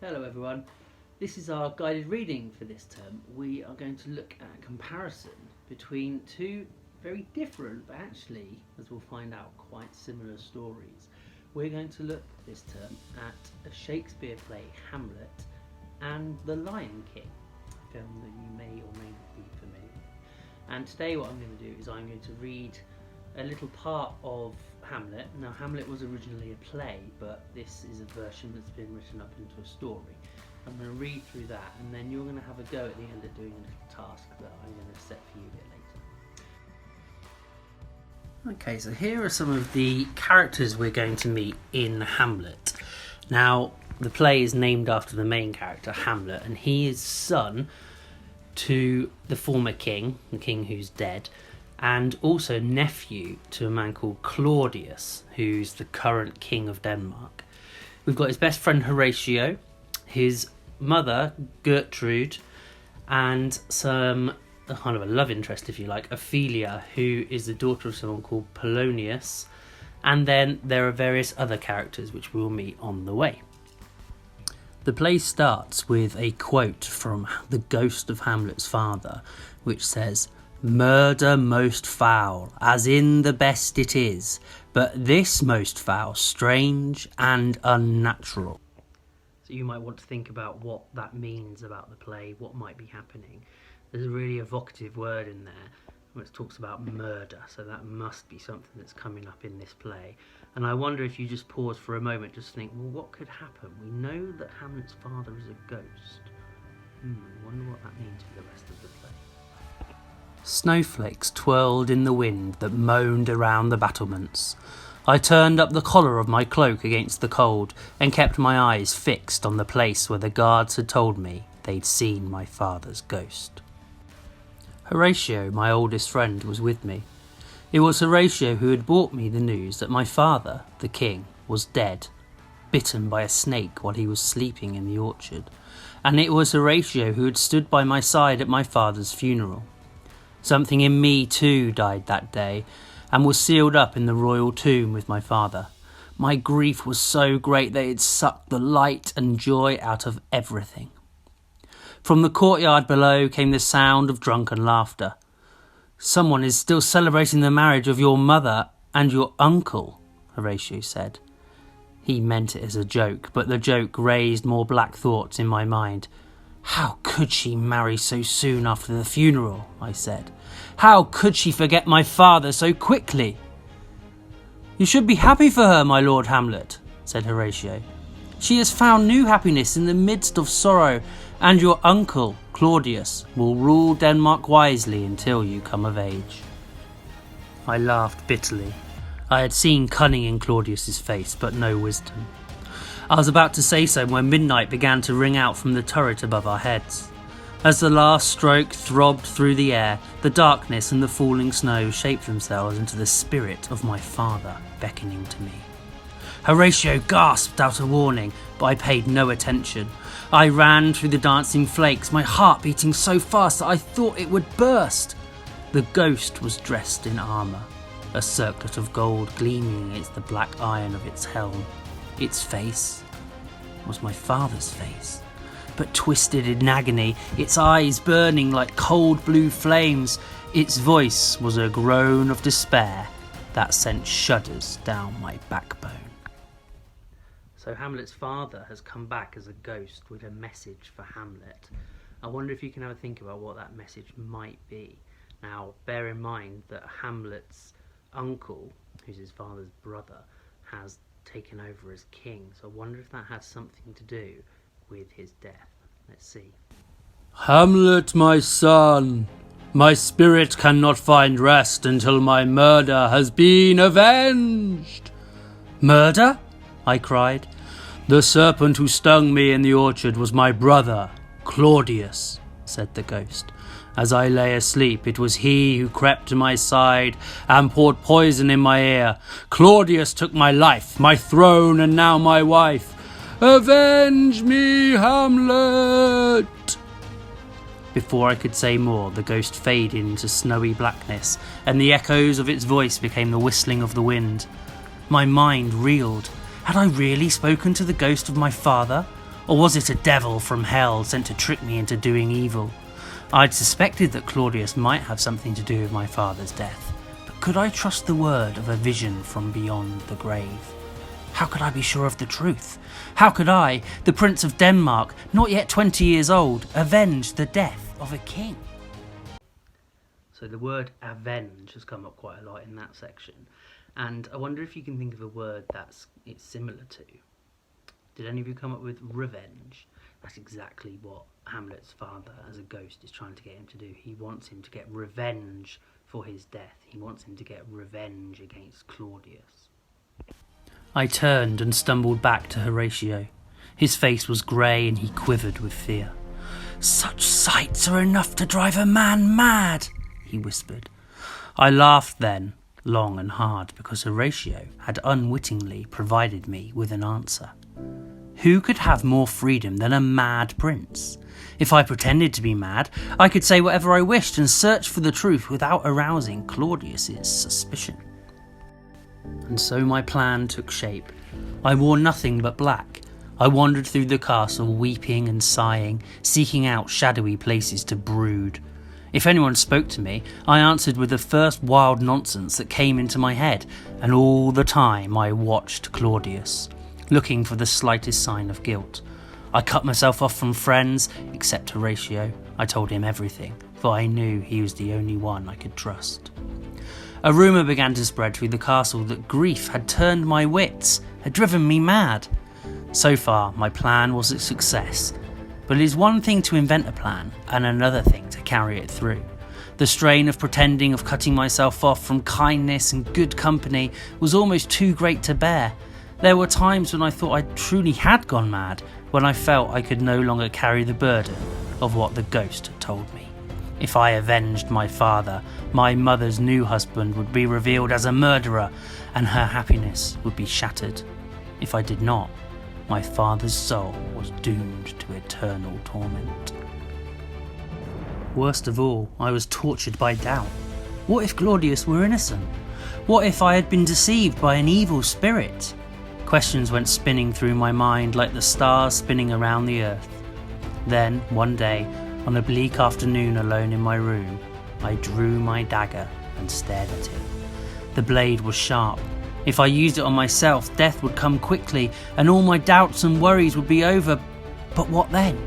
Hello everyone, this is our guided reading for this term. We are going to look at a comparison between two very different, but actually, as we'll find out, quite similar stories. We're going to look this term at a Shakespeare play, Hamlet, and The Lion King, a film that you may or may not be familiar with. And today what I'm going to do is I'm going to read a little part of Hamlet. Now, Hamlet was originally a play, but this is a version that's been written up into a story. I'm going to read through that, and then you're going to have a go at the end at doing a little task that I'm going to set for you a bit later. Okay, so here are some of the characters we're going to meet in Hamlet. Now, the play is named after the main character, Hamlet, and he is son to the former king, the king who's dead, and also nephew to a man called Claudius, who's the current king of Denmark. We've got his best friend Horatio, his mother Gertrude, and some kind of a love interest, if you like, Ophelia, who is the daughter of someone called Polonius, and then there are various other characters which we'll meet on the way. The play starts with a quote from the ghost of Hamlet's father, which says, "Murder most foul, as in the best it is, but this most foul, strange and unnatural." So you might want to think about what that means about the play, what might be happening. There's a really evocative word in there which talks about murder, so that must be something that's coming up in this play. And I wonder if you just pause for a moment, just think, well, what could happen? We know that Hamlet's father is a ghost. I wonder what that means for the rest of the play. Snowflakes twirled in the wind that moaned around the battlements. I turned up the collar of my cloak against the cold and kept my eyes fixed on the place where the guards had told me they'd seen my father's ghost. Horatio, my oldest friend, was with me. It was Horatio who had brought me the news that my father, the king, was dead, bitten by a snake while he was sleeping in the orchard, and it was Horatio who had stood by my side at my father's funeral. Something in me too died that day, and was sealed up in the royal tomb with my father. My grief was so great that it sucked the light and joy out of everything. From the courtyard below came the sound of drunken laughter. "Someone is still celebrating the marriage of your mother and your uncle," Horatio said. He meant it as a joke, but the joke raised more black thoughts in my mind. "How could she marry so soon after the funeral?" I said. "How could she forget my father so quickly?" "You should be happy for her, my Lord Hamlet," said Horatio. "She has found new happiness in the midst of sorrow, and your uncle, Claudius, will rule Denmark wisely until you come of age." I laughed bitterly. I had seen cunning in Claudius's face, but no wisdom. I was about to say so when midnight began to ring out from the turret above our heads. As the last stroke throbbed through the air, the darkness and the falling snow shaped themselves into the spirit of my father beckoning to me. Horatio gasped out a warning, but I paid no attention. I ran through the dancing flakes, my heart beating so fast that I thought it would burst. The ghost was dressed in armour, a circlet of gold gleaming against the black iron of its helm. Its face was my father's face, but twisted in agony, its eyes burning like cold blue flames. Its voice was a groan of despair that sent shudders down my backbone. So Hamlet's father has come back as a ghost with a message for Hamlet. I wonder if you can have a think about what that message might be. Now, bear in mind that Hamlet's uncle, who's his father's brother, has taken over as king. So I wonder if that has something to do with his death. Let's see. "Hamlet, my son, my spirit cannot find rest until my murder has been avenged." "Murder?" I cried. "The serpent who stung me in the orchard was my brother, Claudius," said the ghost. "As I lay asleep, it was he who crept to my side and poured poison in my ear. Claudius took my life, my throne, and now my wife. Avenge me, Hamlet!" Before I could say more, the ghost faded into snowy blackness, and the echoes of its voice became the whistling of the wind. My mind reeled. Had I really spoken to the ghost of my father? Or was it a devil from hell sent to trick me into doing evil? I'd suspected that Claudius might have something to do with my father's death, but could I trust the word of a vision from beyond the grave? How could I be sure of the truth? How could I, the Prince of Denmark, not yet 20 years old, avenge the death of a king? So the word avenge has come up quite a lot in that section, and I wonder if you can think of a word it's similar to. Did any of you come up with revenge? That's exactly what Hamlet's father, as a ghost, is trying to get him to do. He wants him to get revenge for his death. He wants him to get revenge against Claudius. I turned and stumbled back to Horatio. His face was grey and he quivered with fear. "Such sights are enough to drive a man mad," he whispered. I laughed then, long and hard, because Horatio had unwittingly provided me with an answer. Who could have more freedom than a mad prince? If I pretended to be mad, I could say whatever I wished and search for the truth without arousing Claudius's suspicion. And so my plan took shape. I wore nothing but black. I wandered through the castle, weeping and sighing, seeking out shadowy places to brood. If anyone spoke to me, I answered with the first wild nonsense that came into my head, and all the time I watched Claudius, looking for the slightest sign of guilt. I cut myself off from friends, except Horatio. I told him everything, for I knew he was the only one I could trust. A rumour began to spread through the castle that grief had turned my wits, had driven me mad. So far, my plan was a success, but it is one thing to invent a plan and another thing to carry it through. The strain of pretending, of cutting myself off from kindness and good company was almost too great to bear. There were times when I thought I truly had gone mad, when I felt I could no longer carry the burden of what the ghost had told me. If I avenged my father, my mother's new husband would be revealed as a murderer, and her happiness would be shattered. If I did not, my father's soul was doomed to eternal torment. Worst of all, I was tortured by doubt. What if Claudius were innocent? What if I had been deceived by an evil spirit? Questions went spinning through my mind like the stars spinning around the earth. Then, one day, on a bleak afternoon alone in my room, I drew my dagger and stared at it. The blade was sharp. If I used it on myself, death would come quickly and all my doubts and worries would be over. But what then?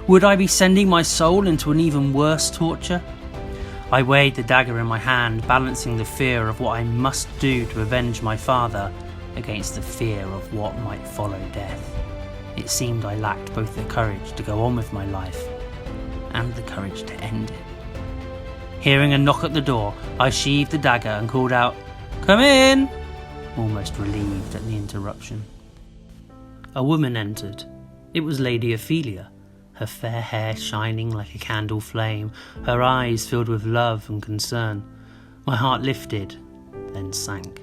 Would I be sending my soul into an even worse torture? I weighed the dagger in my hand, balancing the fear of what I must do to avenge my father against the fear of what might follow death. It seemed I lacked both the courage to go on with my life and the courage to end it. Hearing a knock at the door, I sheathed the dagger and called out, "Come in!" almost relieved at the interruption. A woman entered. It was Lady Ophelia, her fair hair shining like a candle flame, her eyes filled with love and concern. My heart lifted, then sank.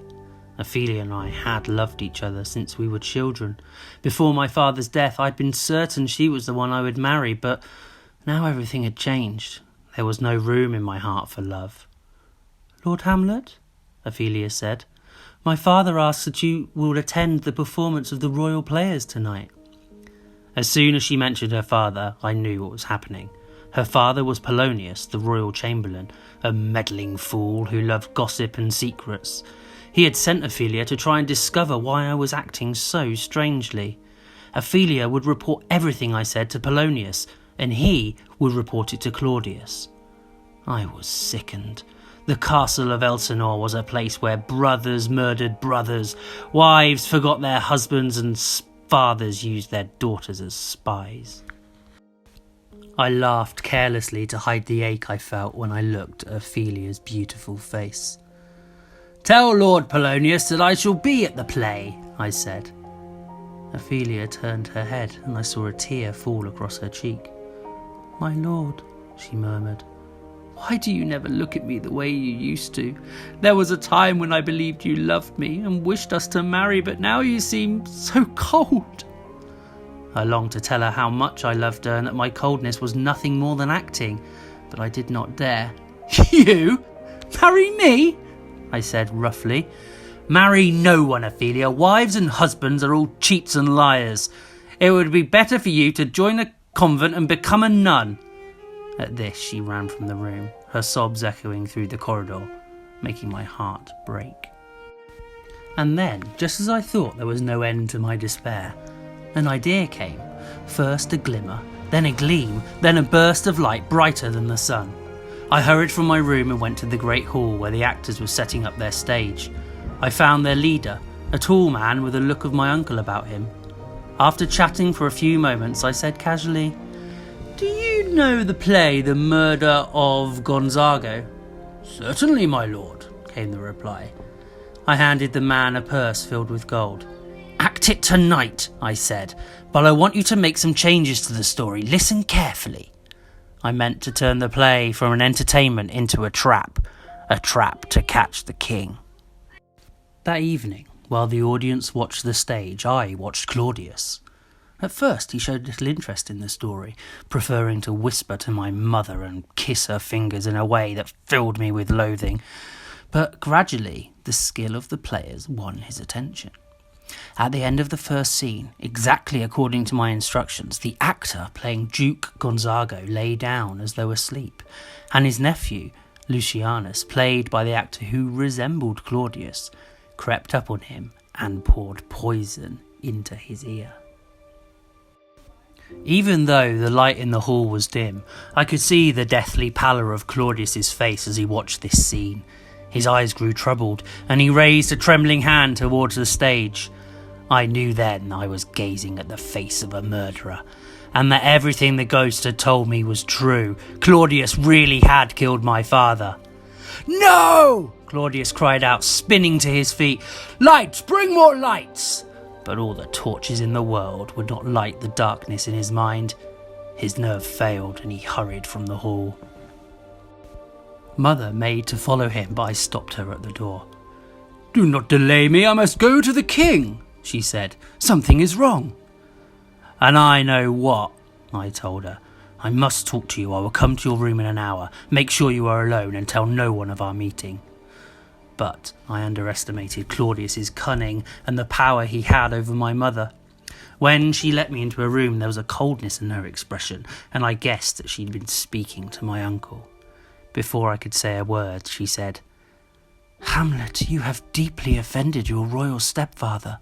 Ophelia and I had loved each other since we were children. Before my father's death, I'd been certain she was the one I would marry, but now everything had changed. There was no room in my heart for love. "Lord Hamlet," Ophelia said, "my father asks that you will attend the performance of the royal players tonight." As soon as she mentioned her father, I knew what was happening. Her father was Polonius, the royal chamberlain, a meddling fool who loved gossip and secrets. He had sent Ophelia to try and discover why I was acting so strangely. Ophelia would report everything I said to Polonius, and he would report it to Claudius. I was sickened. The castle of Elsinore was a place where brothers murdered brothers, wives forgot their husbands, and fathers used their daughters as spies. I laughed carelessly to hide the ache I felt when I looked at Ophelia's beautiful face. "Tell Lord Polonius that I shall be at the play," I said. Ophelia turned her head and I saw a tear fall across her cheek. "My lord," she murmured, "why do you never look at me the way you used to? There was a time when I believed you loved me and wished us to marry, but now you seem so cold." I longed to tell her how much I loved her and that my coldness was nothing more than acting, but I did not dare. "You? Marry me?" I said roughly. "Marry no one, Ophelia. Wives and husbands are all cheats and liars. It would be better for you to join a convent and become a nun." At this, she ran from the room, her sobs echoing through the corridor, making my heart break. And then, just as I thought there was no end to my despair, an idea came. First a glimmer, then a gleam, then a burst of light brighter than the sun. I hurried from my room and went to the great hall where the actors were setting up their stage. I found their leader, a tall man with a look of my uncle about him. After chatting for a few moments, I said casually, "Do you know the play The Murder of Gonzago?" "Certainly, my lord," came the reply. I handed the man a purse filled with gold. "Act it tonight," I said, "but I want you to make some changes to the story. Listen carefully." I meant to turn the play from an entertainment into a trap to catch the king. That evening, while the audience watched the stage, I watched Claudius. At first he showed little interest in the story, preferring to whisper to my mother and kiss her fingers in a way that filled me with loathing. But gradually, the skill of the players won his attention. At the end of the first scene, exactly according to my instructions, the actor playing Duke Gonzago lay down as though asleep, and his nephew, Lucianus, played by the actor who resembled Claudius, crept up on him and poured poison into his ear. Even though the light in the hall was dim, I could see the deathly pallor of Claudius's face as he watched this scene. His eyes grew troubled, and he raised a trembling hand towards the stage. I knew then I was gazing at the face of a murderer, and that everything the ghost had told me was true. Claudius really had killed my father. "No!" Claudius cried out, spinning to his feet. "Lights! Bring more lights!" But all the torches in the world would not light the darkness in his mind. His nerve failed, and he hurried from the hall. Mother made to follow him, but I stopped her at the door. "Do not delay me, I must go to the king," she said. "Something is wrong." "And I know what," I told her. "I must talk to you. I will come to your room in an hour. Make sure you are alone and tell no one of our meeting." But I underestimated Claudius's cunning and the power he had over my mother. When she let me into her room, there was a coldness in her expression, and I guessed that she'd been speaking to my uncle. Before I could say a word, she said, "Hamlet, you have deeply offended your royal stepfather."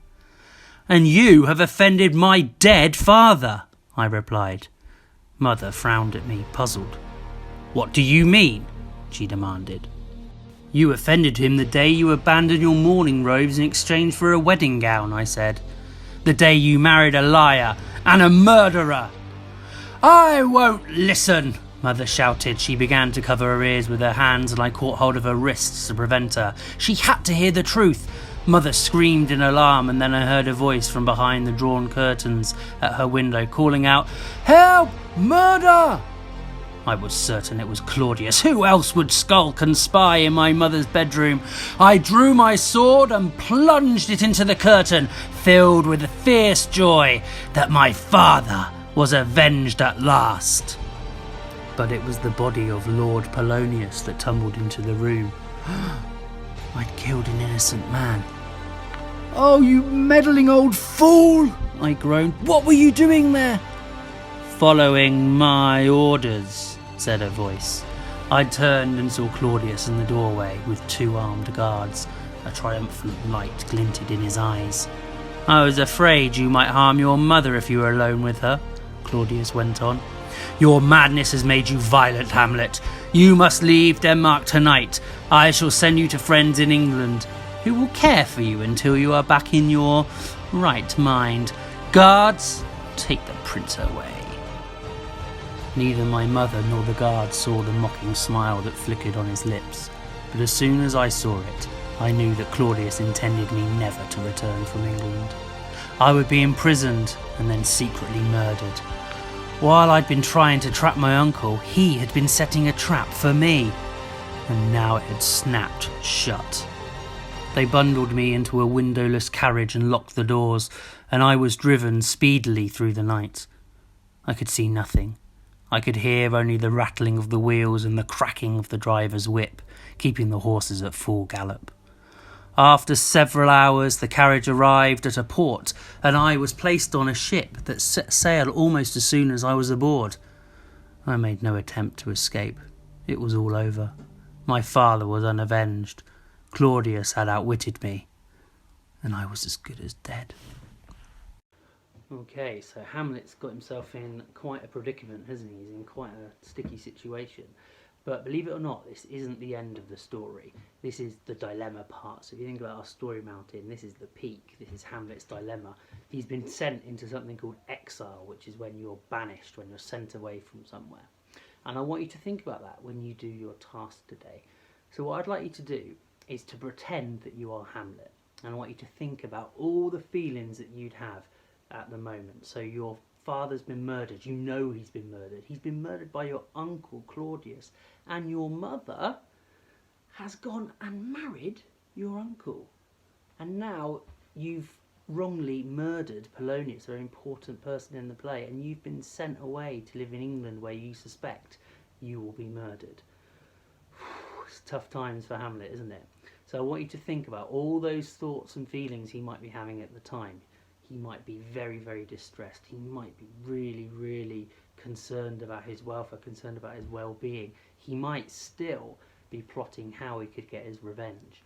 "And you have offended my dead father," I replied. Mother frowned at me, puzzled. "What do you mean?" she demanded. "You offended him the day you abandoned your mourning robes in exchange for a wedding gown," I said. "The day you married a liar and a murderer." "I won't listen," Mother shouted. She began to cover her ears with her hands, and I caught hold of her wrists to prevent her. She had to hear the truth. Mother screamed in alarm, and then I heard a voice from behind the drawn curtains at her window calling out, "Help! Murder!" I was certain it was Claudius. Who else would skulk and spy in my mother's bedroom? I drew my sword and plunged it into the curtain, filled with fierce joy that my father was avenged at last. But it was the body of Lord Polonius that tumbled into the room. I'd killed an innocent man. "Oh, you meddling old fool!" I groaned. "What were you doing there?" "Following my orders," said a voice. I turned and saw Claudius in the doorway with 2 armed guards. A triumphant light glinted in his eyes. "I was afraid you might harm your mother if you were alone with her," Claudius went on. "Your madness has made you violent, Hamlet. You must leave Denmark tonight. I shall send you to friends in England who will care for you until you are back in your right mind. Guards, take the prince away." Neither my mother nor the guards saw the mocking smile that flickered on his lips, but as soon as I saw it, I knew that Claudius intended me never to return from England. I would be imprisoned and then secretly murdered. While I'd been trying to trap my uncle, he had been setting a trap for me, and now it had snapped shut. They bundled me into a windowless carriage and locked the doors, and I was driven speedily through the night. I could see nothing. I could hear only the rattling of the wheels and the cracking of the driver's whip, keeping the horses at full gallop. After several hours, the carriage arrived at a port, and I was placed on a ship that set sail almost as soon as I was aboard. I made no attempt to escape. It was all over. My father was unavenged. Claudius had outwitted me, and I was as good as dead. Okay, so Hamlet's got himself in quite a predicament, hasn't he? He's in quite a sticky situation. But believe it or not, this isn't the end of the story. This is the dilemma part. So if you think about our story mountain, this is the peak. This is Hamlet's dilemma. He's been sent into something called exile, which is when you're banished, when you're sent away from somewhere. And I want you to think about that when you do your task today. So what I'd like you to do is to pretend that you are Hamlet. And I want you to think about all the feelings that you'd have at the moment. So your father's been murdered. You know he's been murdered. He's been murdered by your uncle Claudius. And your mother has gone and married your uncle. And now you've wrongly murdered Polonius, a very important person in the play, and you've been sent away to live in England where you suspect you will be murdered. It's tough times for Hamlet, isn't it? So I want you to think about all those thoughts and feelings he might be having at the time. He might be very, very distressed. He might be really, really concerned about his welfare, concerned about his well-being. He might still be plotting how he could get his revenge.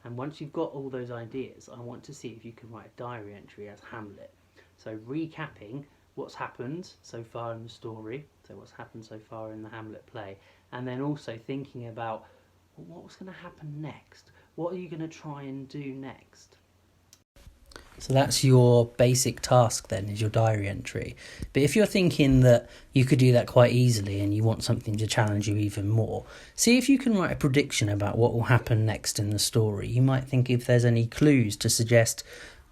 And once you've got all those ideas, I want to see if you can write a diary entry as Hamlet. So recapping what's happened so far in the story, so what's happened so far in the Hamlet play, and then also thinking about, well, what's going to happen next? What are you going to try and do next? So that's your basic task then, is your diary entry. But if you're thinking that you could do that quite easily and you want something to challenge you even more, see if you can write a prediction about what will happen next in the story. You might think if there's any clues to suggest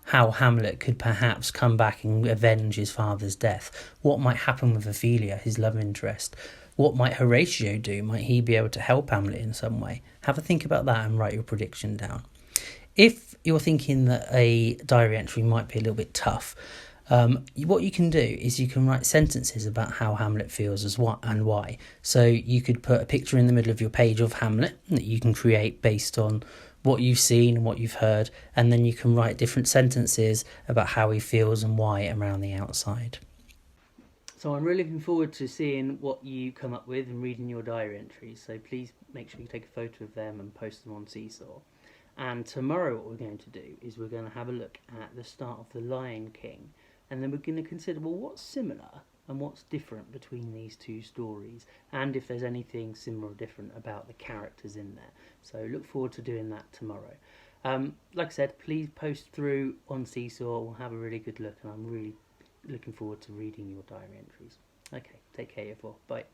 how Hamlet could perhaps come back and avenge his father's death. What might happen with Ophelia, his love interest? What might Horatio do? Might he be able to help Hamlet in some way? Have a think about that and write your prediction down. If you're thinking that a diary entry might be a little bit tough, what you can do is you can write sentences about how Hamlet feels as what and why. So you could put a picture in the middle of your page of Hamlet that you can create based on what you've seen and what you've heard, and then you can write different sentences about how he feels and why around the outside. So I'm really looking forward to seeing what you come up with and reading your diary entries. So please make sure you take a photo of them and post them on Seesaw. And tomorrow what we're going to do is we're going to have a look at the start of The Lion King, and then we're going to consider, well, what's similar and what's different between these two stories, and if there's anything similar or different about the characters in there. So look forward to doing that tomorrow. Like I said, please post through on Seesaw. We'll have a really good look, and I'm really looking forward to reading your diary entries. Okay, take care, you four. Bye.